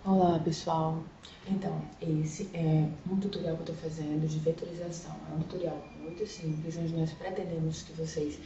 Olá pessoal, então esse é um tutorial que eu estou fazendo de vetorização. É um tutorial muito simples, onde nós pretendemos que vocês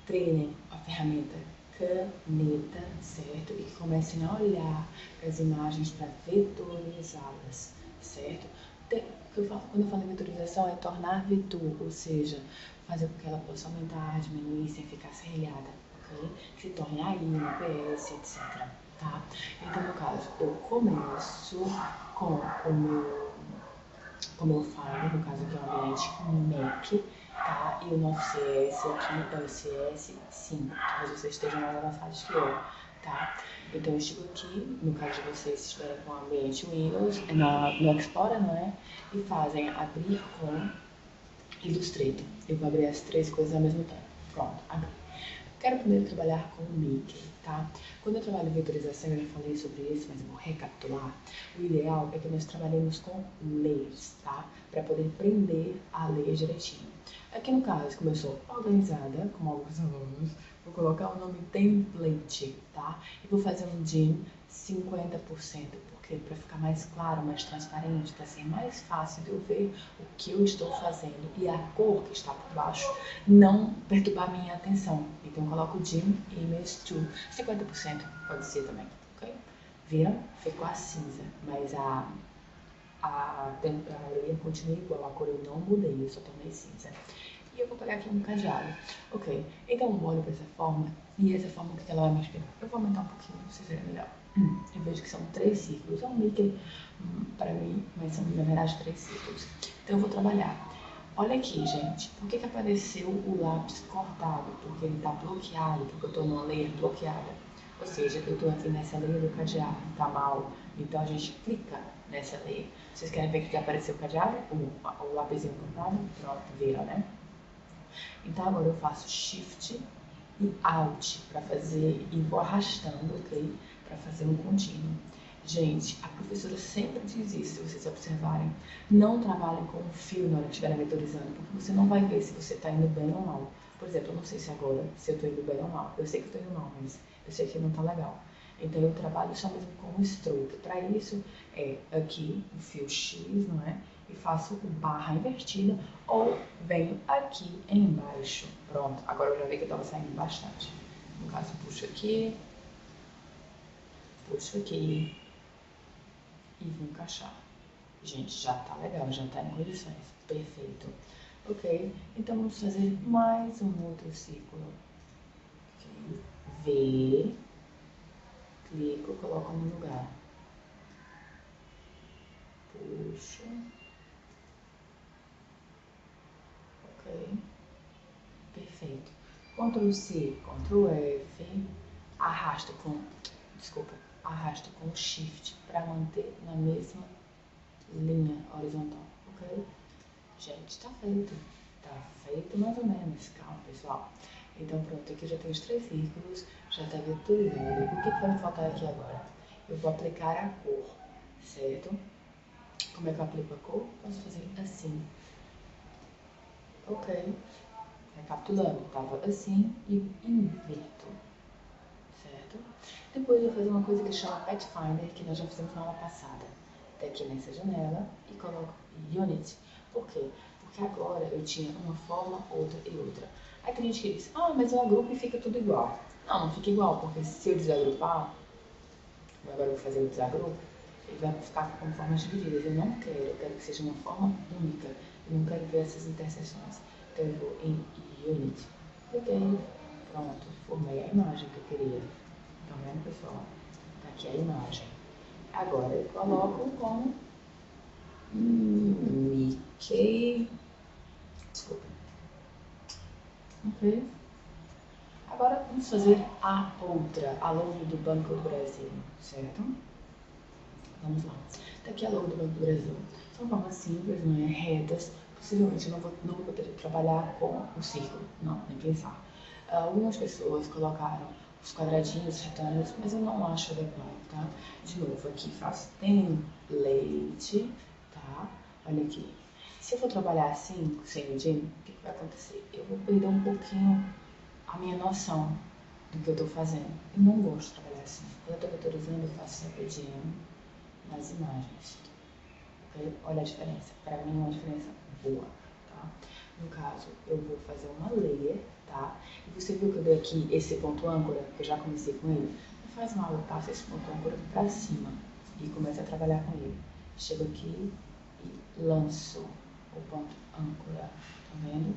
treinem a ferramenta caneta, certo? E que comecem a olhar para as imagens para vetorizá-las, certo? Quando eu falo em vetorização é tornar vetor, ou seja, fazer com que ela possa aumentar, diminuir sem ficar serrilhada, ok? Que se torne AI, PS, etc. Tá? Então, no caso, eu começo com o meu, como eu falo, no caso aqui é o ambiente Mac, tá? E o nosso CS aqui é o CS5, talvez vocês estejam mais avançados que eu, tá? Então eu chego aqui, no caso de vocês estiverem com o ambiente Windows, no Explorer, não é? E fazem abrir com Illustrator. Eu vou abrir as três coisas ao mesmo tempo. Pronto, abri. Quero primeiro trabalhar com o Mickey, tá? Quando eu trabalho em vetorização, eu já falei sobre isso, mas eu vou recapitular. O ideal é que nós trabalhemos com layers, tá? Para poder prender a layer direitinho. Aqui no caso, como eu sou organizada, como alguns alunos, vou colocar o nome template, tá? E vou fazer um DIN 50%, porque para ficar mais claro, mais transparente, para ser mais fácil de eu ver o que eu estou fazendo e a cor que está por baixo não perturbar minha atenção. Então eu coloco DIN Image to 50%, pode ser também, ok? Viram? Ficou a cinza, mas a areia continua igual, a cor eu não mudei, eu só tornei cinza. E eu vou pegar aqui um cadeado. Ok, então eu olho dessa forma, e essa forma que ela vai me explicar. Eu vou aumentar um pouquinho, pra vocês verem melhor. Eu vejo que são 3 círculos, é um Mickey para mim, mas são na verdade 3 círculos. Então eu vou trabalhar. Olha aqui, gente, por que apareceu o lápis cortado? Porque ele está bloqueado, porque eu estou numa layer bloqueada. Ou seja, eu estou aqui nessa layer do cadeado, tá mal. Então a gente clica nessa layer. Vocês querem ver que apareceu o cadeado? O lápisinho cortado? Pronto, viram, né? Então agora eu faço Shift e Alt para fazer e vou arrastando, ok? Para fazer um contínuo. Gente, a professora sempre diz isso, se vocês observarem. Não trabalhem com o fio na hora que estiverem vetorizando, porque você não vai ver se você está indo bem ou mal. Por exemplo, eu não sei se agora, se eu estou indo bem ou mal. Eu sei que eu estou indo mal, mas eu sei que não está legal. Então eu trabalho só mesmo com o stroke. Para isso, é aqui o fio X, não é? E faço barra invertida ou venho aqui embaixo. Pronto, agora eu já vi que eu estava saindo bastante. No caso, puxo aqui e vou encaixar. Gente, já tá legal, já tá em condições. Perfeito. Ok, então vamos fazer mais um outro círculo. Okay. V, clico, coloco no lugar. Puxo. Ok. Perfeito. Ctrl C, Ctrl F, arrasto com, desculpa, arrasto com Shift para manter na mesma linha horizontal, ok? Gente, tá feito. Tá feito mais ou menos. Calma, pessoal. Então pronto, aqui eu já tenho os 3 círculos, já tá vetorizado. O que vai me faltar aqui agora? Eu vou aplicar a cor, certo? Como é que eu aplico a cor? Posso fazer assim. Ok. Recapitulando, tava assim e inverto, certo? Depois eu vou fazer uma coisa que chama Pathfinder, que nós já fizemos na aula passada. Daqui nessa janela e coloco Unity. Por quê? Porque agora eu tinha uma forma, outra e outra. Aí tem gente que diz, ah, mas eu agrupo e fica tudo igual. Não, não fica igual, porque se eu desagrupar, agora eu vou fazer o desagrupo, ele vai ficar com formas divididas. Eu quero que seja uma forma única. Eu não quero ver essas interseções. Então eu vou em Unity. Peguei, pronto, formei a imagem que eu queria. Estão vendo, pessoal? Tá aqui a imagem. Agora eu coloco como Mickey. Desculpa. Ok. Agora vamos fazer a outra, a logo do Banco do Brasil, certo? Vamos lá. Tá aqui a logo do Banco do Brasil. São formas simples, não é? Retas. Possivelmente eu não vou poder trabalhar com o círculo. Não, nem pensar. Algumas pessoas colocaram os quadradinhos, retângulos, mas eu não acho adequado, tá? De novo, aqui faço template, tá? Olha aqui. Se eu for trabalhar assim, sem o DIN, o que vai acontecer? Eu vou perder um pouquinho a minha noção do que eu tô fazendo. Eu não gosto de trabalhar assim. Quando eu tô vetorizando, eu faço sempre DIN, nas imagens. Okay? Olha a diferença. Para mim é uma diferença boa. Tá? No caso, eu vou fazer uma layer, tá? E você viu que eu dei aqui esse ponto âncora, que eu já comecei com ele? Não faz mal, eu passo esse ponto âncora para cima e começo a trabalhar com ele. Chego aqui e lanço o ponto âncora. Tá vendo?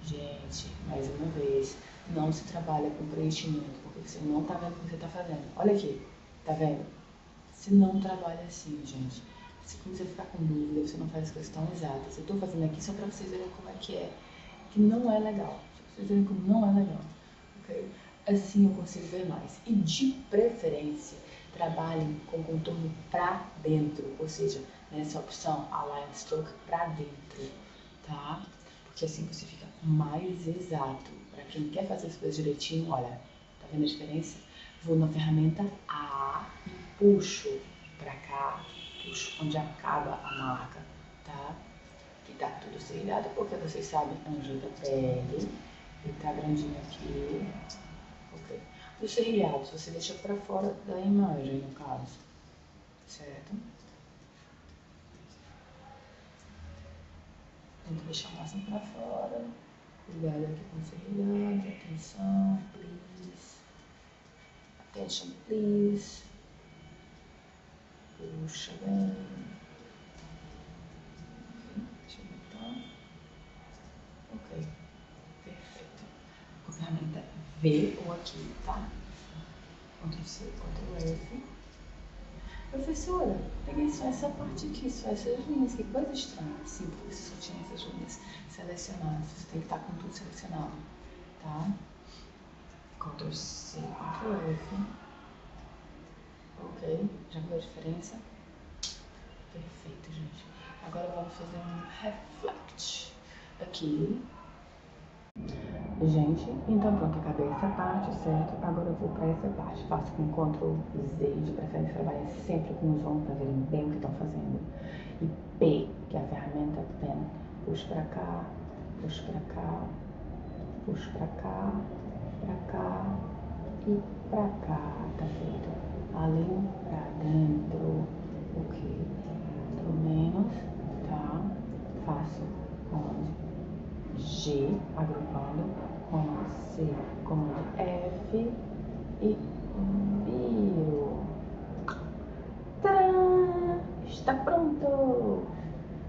Gente, mais uma vez, não se trabalha com preenchimento, porque você não tá vendo o que você tá fazendo. Olha aqui, tá vendo? Você não trabalha assim, gente. Quando você ficar com dúvida, você não faz as coisas tão exatas. Eu tô fazendo aqui só pra vocês verem como é, que não é legal. Pra vocês verem como não é legal, ok? Assim eu consigo ver mais. E de preferência, trabalhem com contorno pra dentro, ou seja, nessa opção, Align Stroke pra dentro, tá? Porque assim você fica mais exato. Pra quem quer fazer as coisas direitinho, olha, tá vendo a diferença? Vou na ferramenta A e puxo pra cá, puxo onde acaba a marca, tá? Que tá tudo serrilhado, porque vocês sabem, anjo da pele, ele tá grandinho aqui, ok? Os serrilhados você deixa pra fora da imagem, no caso, certo? Tenta deixar o máximo pra fora, cuidado aqui com os serrilhados, atenção, please, attention, please. Puxa bem. Deixa eu botar. Ok. Perfeito. Com a ferramenta V ou aqui, tá? Ctrl C, Ctrl F. Professora, peguei só essa parte aqui, só essas linhas. Que coisa estranha. Sim, porque você só tinha essas linhas selecionadas. Você tem que estar com tudo selecionado, tá? Ctrl C, Ctrl F. Ok. Já viu a diferença? Perfeito, gente. Agora vamos fazer um reflect aqui. Gente, então pronto, acabei essa parte, certo? Agora eu vou para essa parte. Faço com Ctrl Z, de preferência trabalhem sempre com os ombros para verem bem o que estão fazendo. E P, que é a ferramenta Pen. Puxo para cá, puxo para cá, puxo para cá e para cá, tá feito? Ali para dentro, ok? Pelo menos, tá? Faço onde? G, agrupando, comando C, comando F e viro. Tcharam! Está pronto!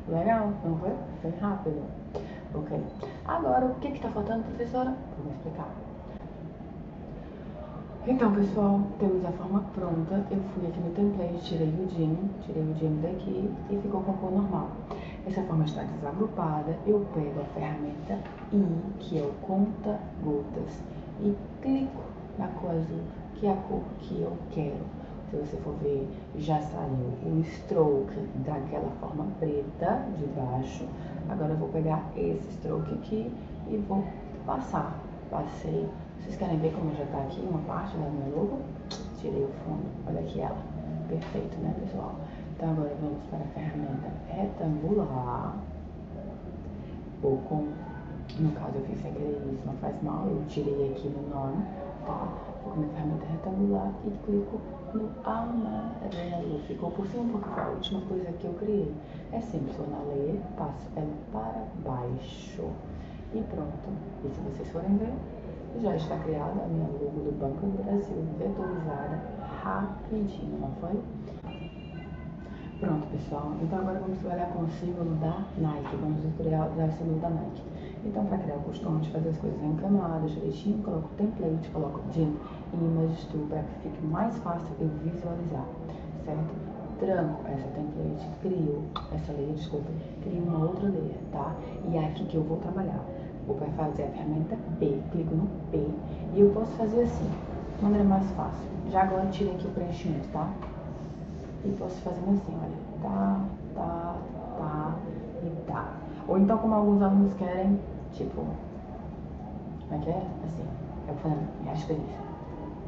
Legal, não foi? Foi rápido. Ok. Agora, o que está faltando, professora? Vou explicar. Então, pessoal, temos a forma pronta. Eu fui aqui no template, tirei o Jim daqui e ficou com a cor normal. Essa forma está desagrupada. Eu pego a ferramenta I, que é o conta-gotas, e clico na cor azul, que é a cor que eu quero. Se você for ver, já saiu o stroke daquela forma preta de baixo. Agora eu vou pegar esse stroke aqui e vou passar. Passei. Vocês querem ver como já está aqui uma parte da minha logo? Tirei o fundo. Olha aqui ela. Perfeito, né, pessoal? Então agora vamos para a ferramenta retangular. Ou com, no caso eu fiz sem querer isso, não faz mal. Eu tirei aqui no nome, tá? Vou com a ferramenta retangular e clico no amarelo. Ficou por cima porque foi a última coisa que eu criei. É simples, vou na layer, passo ela para baixo. E pronto. E se vocês forem ver, já está criada a minha logo do Banco do Brasil, vetorizada rapidinho, não foi? Pronto, pessoal. Então agora vamos trabalhar com o símbolo da Nike. Vamos criar o símbolo da Nike. Então, para criar o costume de fazer as coisas em camadas, direitinho, coloco o template, coloco Jim Image Tool para que fique mais fácil eu visualizar, certo? Tranco essa template, crio essa layer, desculpa, crio uma outra layer, tá? E é aqui que eu vou trabalhar. Vou fazer a ferramenta P, clico no P e eu posso fazer assim, de maneira mais fácil. Já agora tirei aqui o preenchimento, tá? E posso fazer assim, olha, tá e tá. Ou então, como alguns alunos querem, tipo, como é que é? Assim, eu fazendo as coisas,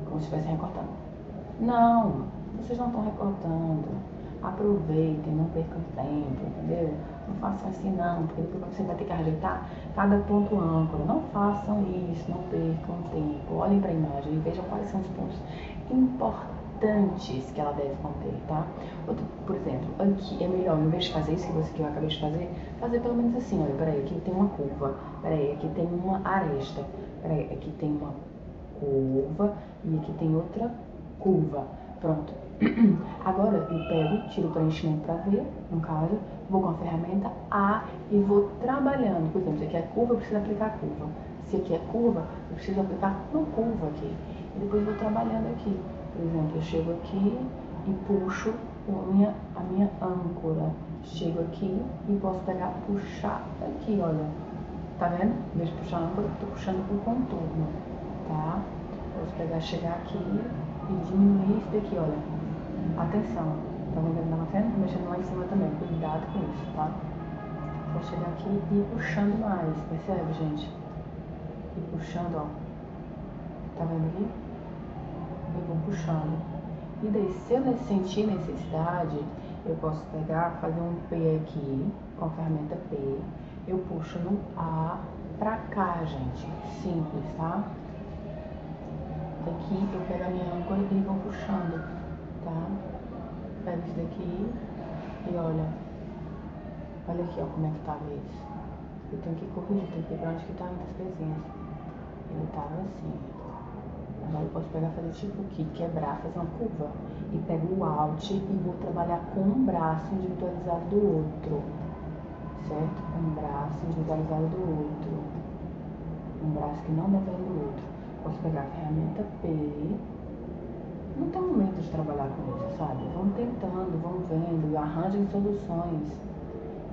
como se estivessem recortando. Não, vocês não estão recortando. Aproveitem, não percam tempo, entendeu? Não façam assim não, porque depois você vai ter que ajeitar cada ponto âncora. Não façam isso, não percam tempo. Olhem para a imagem e vejam quais são os pontos importantes importantes que ela deve conter, tá? Por exemplo, aqui é melhor, em vez de fazer isso que eu acabei de fazer pelo menos assim, olha, peraí, aqui tem uma curva, peraí, aqui tem uma aresta, peraí, aqui tem uma curva e aqui tem outra curva. Pronto. Agora eu pego, tiro o preenchimento para ver, no caso, vou com a ferramenta A e vou trabalhando. Por exemplo, se aqui é curva, eu preciso aplicar a curva. Se aqui é curva, eu preciso aplicar no curva aqui. E depois vou trabalhando aqui. Por exemplo, eu chego aqui e puxo a minha âncora. Chego aqui e posso pegar, puxar aqui, olha. Tá vendo? Em vez de puxar a âncora, eu tô puxando com o contorno, tá? Posso pegar, chegar aqui e diminuir isso daqui, olha. Atenção, tá vendo na frente? Tô mexendo lá em cima também, cuidado com isso, tá? Vou chegar aqui e ir puxando mais, percebe, gente? E puxando, ó. Tá vendo aqui? Eu vou puxando. E daí, se eu sentir necessidade, eu posso pegar, fazer um P aqui, com a ferramenta P. Eu puxo no A pra cá, gente. Simples, tá? Daqui eu pego a minha âncora e vou puxando, tá? Pego isso daqui e olha aqui, ó, como é que tava isso. Eu tenho que corrigir, tenho que ver pra onde que tá indo as pezinhas. Ele tava assim. Agora eu posso pegar, fazer tipo aqui, quebrar, fazer uma curva. E pego o Alt e vou trabalhar com um braço individualizado do outro. Certo? Um braço individualizado do outro. Um braço que não depende do outro. Posso pegar a ferramenta P. Não tem momento de trabalhar com isso, sabe? Vamos tentando, vamos vendo, arranjem soluções.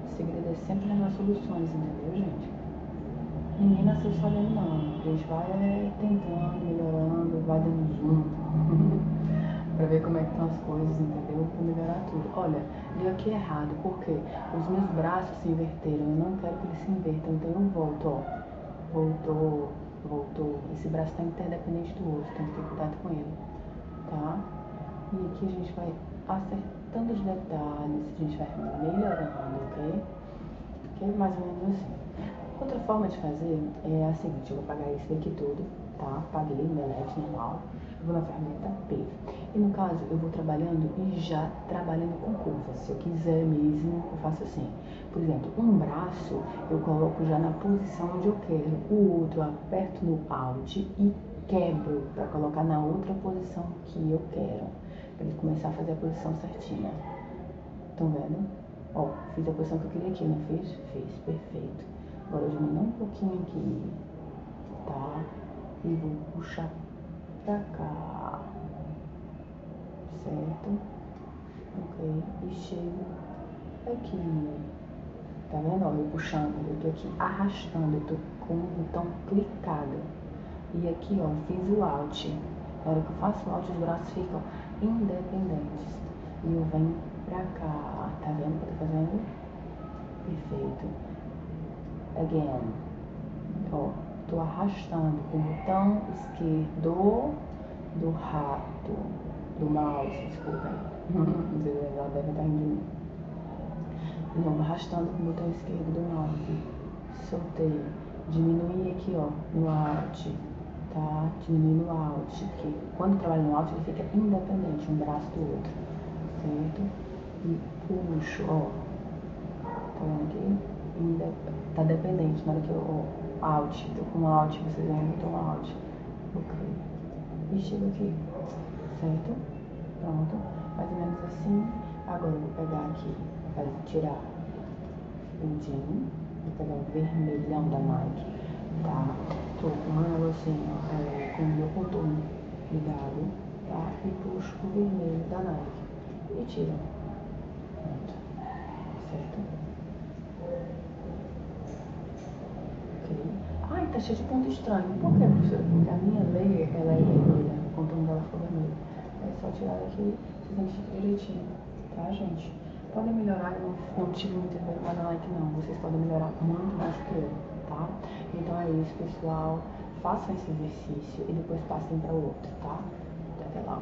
O segredo é sempre nas soluções, entendeu, gente? Ninguém nasceu sabendo não. A gente vai tentando, melhorando, vai dando zoom. Pra ver como é que estão as coisas, entendeu? Pra melhorar tudo. Olha, deu aqui errado, porque os meus braços se inverteram. Eu não quero que eles se invertam, então eu volto, ó. Voltou. Esse braço tá interdependente do outro, tem que ter cuidado com ele. Tá? E aqui a gente vai acertando os detalhes, a gente vai melhorando, ok? Ok? Mais ou menos assim. Outra forma de fazer é a seguinte, eu vou apagar esse daqui tudo, tá? Apaguei o meu LED normal, eu vou na ferramenta P. E no caso, eu vou trabalhando e já trabalhando com curvas. Se eu quiser mesmo, eu faço assim. Por exemplo, um braço eu coloco já na posição onde eu quero, o outro eu aperto no Alt e quebro para colocar na outra posição que eu quero, para ele começar a fazer a posição certinha. Estão vendo? Ó, fiz a posição que eu queria aqui, não fiz? Fiz, perfeito. Agora eu diminuo um pouquinho aqui, tá? E vou puxar pra cá, certo? Ok, e chego aqui, tá vendo? Ó, eu puxando, eu tô aqui arrastando, eu tô com o botão clicado. E aqui, ó, fiz o Alt. Na hora que eu faço o Alt, os braços ficam independentes. E eu venho pra cá, tá vendo o que eu tô fazendo? Perfeito. Again. Ó, tô arrastando com o botão esquerdo do rato, do mouse, desculpem. Não sei se ela deve estar rindo de mim. De novo, arrastando com o botão esquerdo do mouse. Soltei. Diminui aqui, ó, no Alt. Tá? Diminui no Alt, porque quando trabalha no Alt ele fica independente um braço do outro, certo? E puxo, ó, tá vendo aqui? Tá dependente, na hora que eu, ó, Alt, tô com Alt, vocês vão tomar Alt, ok, e chego aqui, certo? Pronto, mais ou menos assim. Agora eu vou pegar aqui, tirar o jean, vou pegar o vermelhão da Nike, tá? Tô com um negocinho, com o meu contorno ligado, tá? E puxo o vermelho da Nike e tiro. Pronto. Certo? Ok. Ai, tá cheio de ponto estranho. Por que, professora? Porque a minha layer, ela é vermelha. O contorno dela ficou vermelho. É só tirar daqui, vocês vão ficar direitinho. Tá, gente? Podem melhorar, eu não tive muito vergonha da Nike, não. Vocês podem melhorar muito mais que eu, tá? Então é isso, pessoal. Façam esse exercício e depois passem para o outro, tá? Até lá.